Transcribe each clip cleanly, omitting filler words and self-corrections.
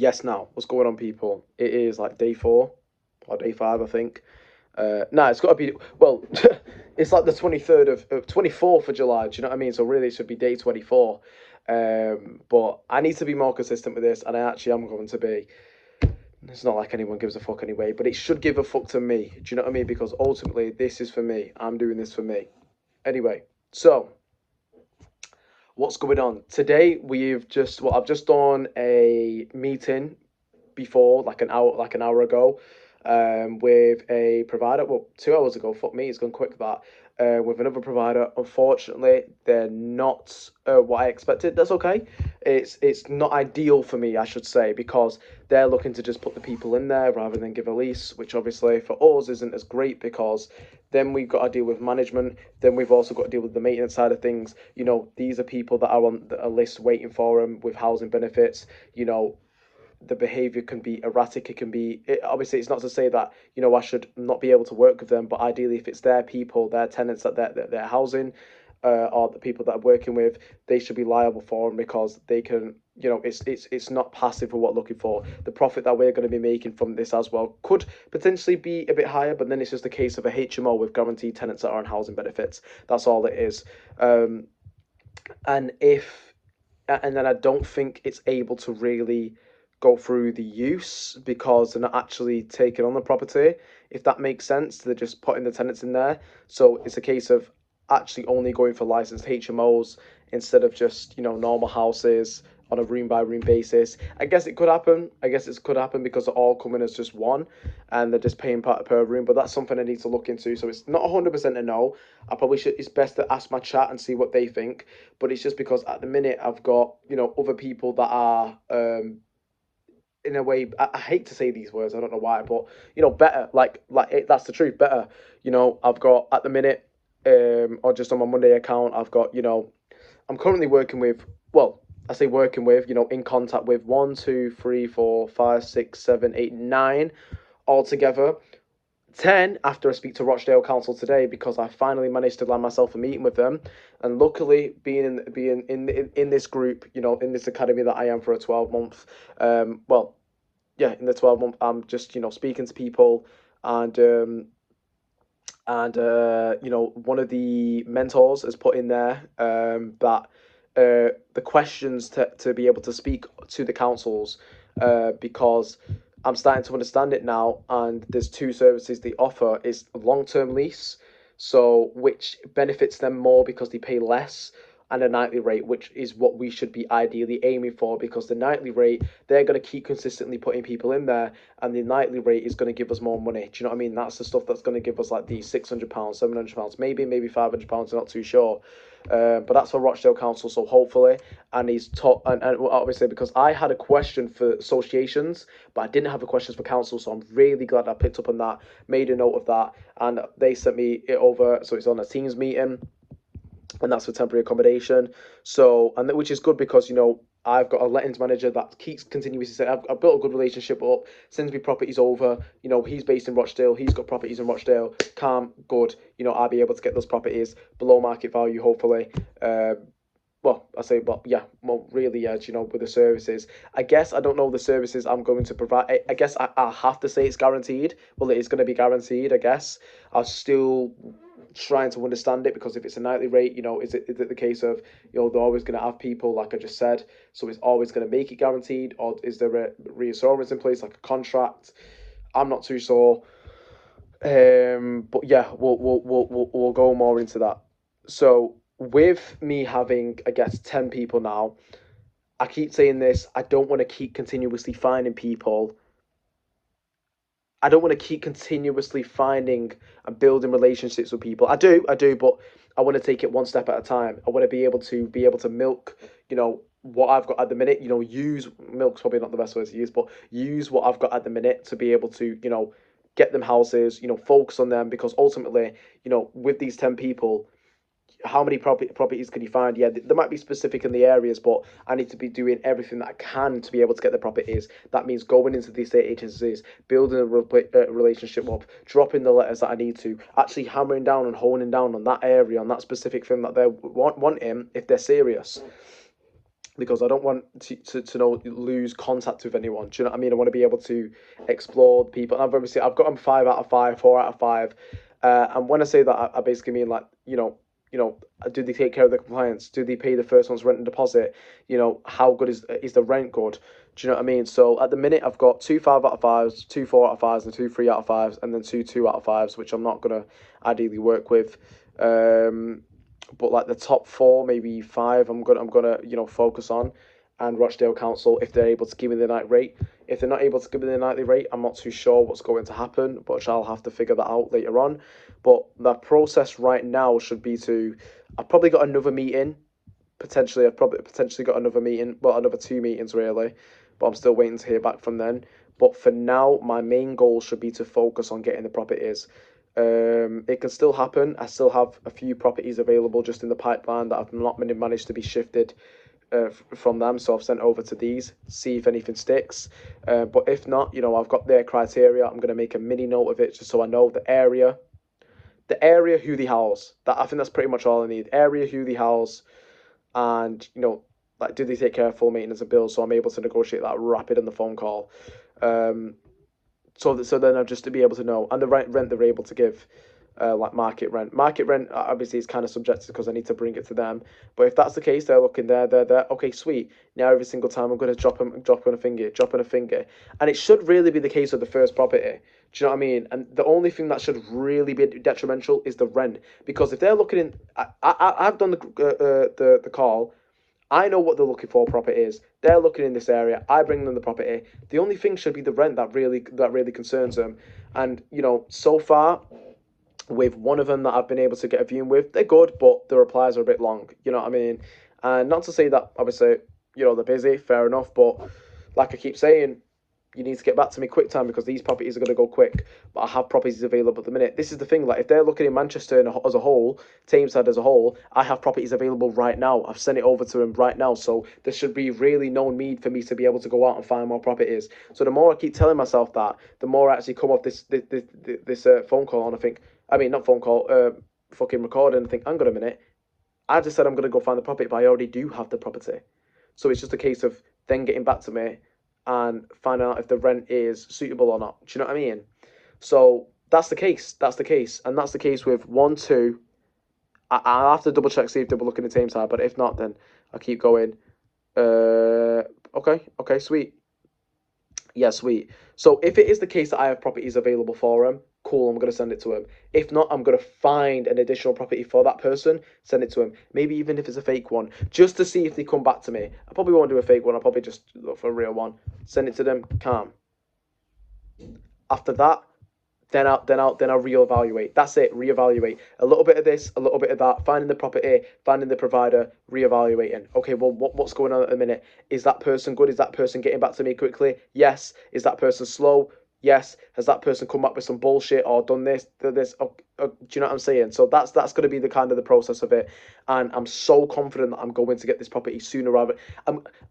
Yes, now, what's going on, people? It is like day 4 or day 5, I think. Nah, it's got to be, well, it's like the 23rd of, 24th of July, do you know what I mean? So really, it should be day 24. But I need to be more consistent with this, and I actually am going to be. It's not like anyone gives a fuck anyway, but it should give a fuck to me, do you know what I mean? Because ultimately, this is for me. I'm doing this for me. Anyway, so what's going on? Today, I've just done a meeting before, like an hour ago, with a provider. Well, 2 hours ago. Fuck me, it's gone quick that. With another provider. Unfortunately, they're not what I expected. That's okay. It's not ideal for me, I should say, because they're looking to just put the people in there rather than give a lease, which obviously for us isn't as great because then we've got to deal with management. Then we've also got to deal with the maintenance side of things. You know, these are people that are on a list waiting for them with housing benefits. You know, the behavior can be erratic. It can be obviously it's not to say that I should not be able to work with them, but ideally if it's their people, their tenants that they're housing, or the people that I'm working with, they should be liable for them because they can. It's not passive for what we're looking for. The profit that we're going to be making from this as well could potentially be a bit higher, but then it's just a case of a HMO with guaranteed tenants that are on housing benefits. That's all it is. And if and then I don't think it's able to really go through the use because they're not actually taking on the property. If that makes sense, they're just putting the tenants in there. So it's a case of actually only going for licensed HMOs instead of just normal houses on a room by room basis. I guess it could happen. I guess it could happen because they're all coming as just one, and they're just paying per room. But that's something I need to look into. So it's not 100% a no. I probably should. It's best to ask my chat and see what they think. But it's just because at the minute I've got other people that are in a way, I hate to say these words, I don't know why, but better, that's the truth, better. I've got at the minute, or just on my Monday account, I've got I'm currently working with, well, I say working with, in contact with one, two, three, four, five, six, seven, eight, nine altogether. 10 after I speak to Rochdale Council today because I finally managed to land myself a meeting with them, and luckily being in this group, in this academy that I am for a 12 month, well, yeah, in the 12 month, I'm just speaking to people, and one of the mentors has put in there that the questions to be able to speak to the councils, because I'm starting to understand it now, and there's two services they offer is long term lease, so which benefits them more because they pay less, and a nightly rate, which is what we should be ideally aiming for because the nightly rate, they're going to keep consistently putting people in there, and the nightly rate is going to give us more money. Do you know what I mean? That's the stuff that's going to give us like the £600, £700, maybe £500. I'm not too sure. But that's for Rochdale Council, so hopefully, and he's taught, and obviously because I had a question for associations, but I didn't have a question for council, so I'm really glad I picked up on that, made a note of that, and they sent me it over, so it's on a Teams meeting, and that's for temporary accommodation. So, and which is good because I've got a lettings manager that keeps continuously saying I've built a good relationship up, sends me properties over. He's based in Rochdale, he's got properties in Rochdale. Calm, good. I'll be able to get those properties below market value, hopefully. Well, I say, but yeah, well, really, yeah, with the services. I guess I don't know the services I'm going to provide. I guess I have to say it's guaranteed. Well, it is going to be guaranteed, I guess. I'll still trying to understand it because if it's a nightly rate, is it the case of they're always going to have people like I just said, so it's always going to make it guaranteed, or is there a reassurance in place like a contract? I'm not too sure. But yeah, we'll go more into that. So with me having, I guess, 10 people now, I keep saying this. I don't want to keep continuously finding people. I don't want to keep continuously finding and building relationships with people. I do, but I want to take it one step at a time. I want to be able to milk, what I've got at the minute. Use milk's probably not the best word to use, but use what I've got at the minute to be able to, get them houses. Focus on them because ultimately, with these 10 people, how many properties can you find? Yeah, there might be specific in the areas, but I need to be doing everything that I can to be able to get the properties. That means going into the estate agencies, building a relationship up, dropping the letters that I need to, actually hammering down and honing down on that area, on that specific thing that they're wanting if they're serious. because I don't want to know lose contact with anyone. Do you know what I mean? I want to be able to explore people. And I've got them 5 out of 5, 4 out of 5. And when I say that, I basically mean like do they take care of the compliance? Do they pay the first one's rent and deposit? How good is the rent good? Do you know what I mean? So at the minute, I've got 2 5 out of 5s, 2 4 out of 5s, and 2 3 out of 5s, and then 2 2 out of 5s, which I'm not gonna ideally work with. But like the top four, maybe five, I'm gonna focus on, and Rochdale Council if they're able to give me the night rate. If they're not able to give me the nightly rate, I'm not too sure what's going to happen, but I'll have to figure that out later on. But the process right now should be to. I've probably got another meeting. Potentially, I've probably potentially got another meeting. Well, another 2 meetings really, but I'm still waiting to hear back from them. But for now, my main goal should be to focus on getting the properties. It can still happen. I still have a few properties available just in the pipeline that I've not managed to be shifted from them, so I've sent over to these, see if anything sticks. But if not, I've got their criteria. I'm going to make a mini note of it just so I know the area, who they house. That I think that's pretty much all I need. Area, who they house, and like do they take care of full maintenance and bills, so I'm able to negotiate that rapid on the phone call. Um, so then I'll just to be able to know, and the rent they're able to give, like market rent. Market rent obviously is kind of subjective because I need to bring it to them. But if that's the case, they're looking there. Okay, sweet. Now every single time I'm going to drop in a finger, and it should really be the case with the first property. Do you know what I mean? And the only thing that should really be detrimental is the rent, because if they're looking in, I've done the call. I know what they're looking for property is. They're looking in this area. I bring them the property. The only thing should be the rent that really concerns them. And so far with one of them that I've been able to get a viewing with, they're good, but the replies are a bit long. You know what I mean? And not to say that obviously they're busy. Fair enough, but like I keep saying, you need to get back to me quick time because these properties are going to go quick. But I have properties available at the minute. This is the thing, like if they're looking in Manchester as a whole, Tameside as a whole, I have properties available right now. I've sent it over to them right now. So there should be really no need for me to be able to go out and find more properties. So the more I keep telling myself that, the more I actually come off this phone call and I think, I mean, not phone call, fucking recording and think, hang on a minute. I just said I'm going to go find the property, but I already do have the property. So it's just a case of then getting back to me and find out if the rent is suitable or not. Do you know what I mean? So that's the case. That's the case, and that's the case with 1, 2. I'll have to double check see if they were looking at the same side, but if not, then I'll keep going. Okay, sweet. Yeah, sweet. So if it is the case that I have properties available for him, cool, I'm going to send it to him. If not, I'm going to find an additional property for that person, send it to him. Maybe even if it's a fake one, just to see if they come back to me. I probably won't do a fake one. I'll probably just look for a real one. Send it to them, calm. After that, then I'll reevaluate. That's it. Reevaluate. A little bit of this, a little bit of that. Finding the property, finding the provider, reevaluating. Okay, well, what's going on at the minute? Is that person good? Is that person getting back to me quickly? Yes. Is that person slow? Yes. Has that person come up with some bullshit or done this, done this? Do you know what I'm saying? So that's going to be the kind of the process of it, and I'm so confident that I'm going to get this property sooner rather.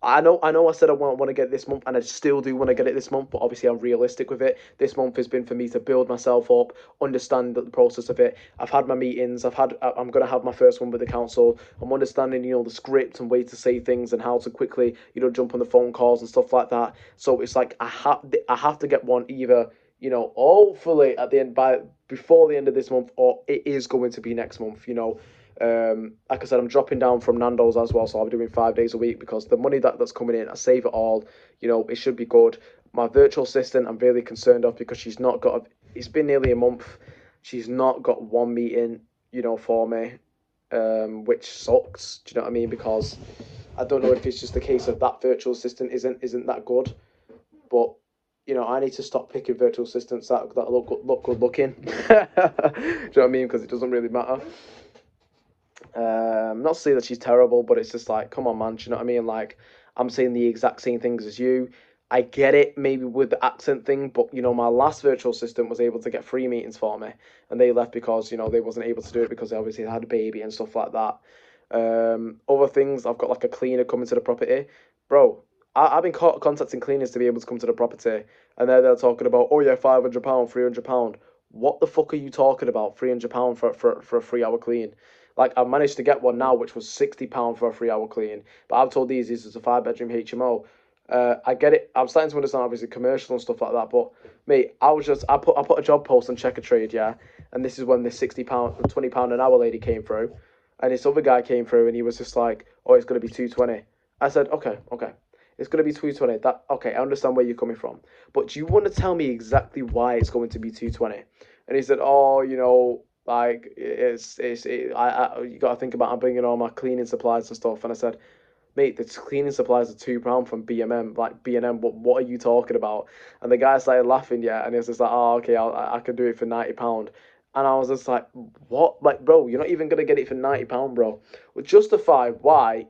I know. I said I want to get it this month, and I still do want to get it this month. But obviously, I'm realistic with it. This month has been for me to build myself up, understand the process of it. I've had my meetings. I'm going to have my first one with the council. I'm understanding, the script and ways to say things and how to quickly, jump on the phone calls and stuff like that. So it's like I have to get one either, hopefully at the end before the end of this month, or it is going to be next month. Like I said, I'm dropping down from Nando's as well, so I'll be doing 5 days a week because the money that's coming in, I save it all. It should be good. My virtual assistant, I'm really concerned of because she's not got. It's been nearly a month. She's not got one meeting, for me, which sucks. Do you know what I mean? Because I don't know if it's just the case of that virtual assistant isn't that good, but I need to stop picking virtual assistants that look good looking. Do you know what I mean? Because it doesn't really matter. Not to say that she's terrible, but it's just like, come on, man. Do you know what I mean? Like, I'm saying the exact same things as you. I get it, maybe with the accent thing, but my last virtual assistant was able to get 3 meetings for me, and they left because they wasn't able to do it because they obviously had a baby and stuff like that. Other things, I've got like a cleaner coming to the property, bro. I've been contacting cleaners to be able to come to the property, and they're talking about, oh yeah, £500, £300. What the fuck are you talking about? £300 for a 3 hour clean? Like I've managed to get one now, which was £60 for a 3 hour clean. But I've told these is a 5 bedroom HMO. I get it. I'm starting to understand obviously commercial and stuff like that. But mate, I put a job post on Checker Trade, yeah, and this is when the £60, £20 an hour lady came through, and this other guy came through, and he was just like, "Oh, it's gonna be 220." I said, "Okay, okay, it's gonna be 220. That okay? I understand where you're coming from, but do you want to tell me exactly why it's going to be 220?" And he said, "Oh, like you got to think about I'm bringing all my cleaning supplies and stuff." And I said, "Mate, the cleaning supplies are £2 from BMM, like B&M. What are you talking about?" And the guy started laughing, yeah, and he was just like, "Oh, okay, I can do it for £90." And I was just like, "What? Like, bro, you're not even gonna get it for £90, bro. Well, justify why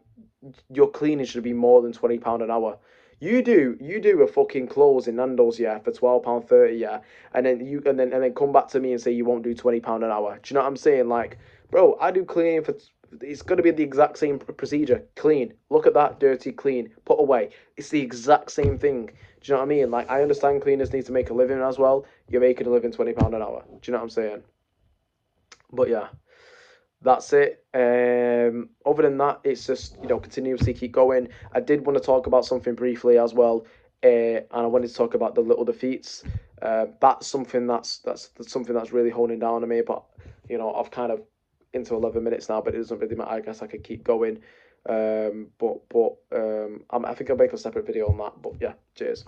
your cleaning should be more than £20 an hour." You do a fucking close in Nando's, yeah, for £12.30, yeah, and then come back to me and say you won't do £20 an hour. Do you know what I'm saying? Like, bro, I do cleaning for it's going to be the exact same procedure. Clean. Look at that. Dirty, clean. Put away. It's the exact same thing. Do you know what I mean? Like, I understand cleaners need to make a living as well. You're making a living £20 an hour. Do you know what I'm saying? But yeah, that's it. Other than that, it's just, continuously keep going. I did want to talk about something briefly as well. And I wanted to talk about the little defeats. That's something that's something that's really honing down on me. But I've kind of into 11 minutes now, but it doesn't really matter. I guess I could keep going. I think I'll make a separate video on that. But yeah, cheers.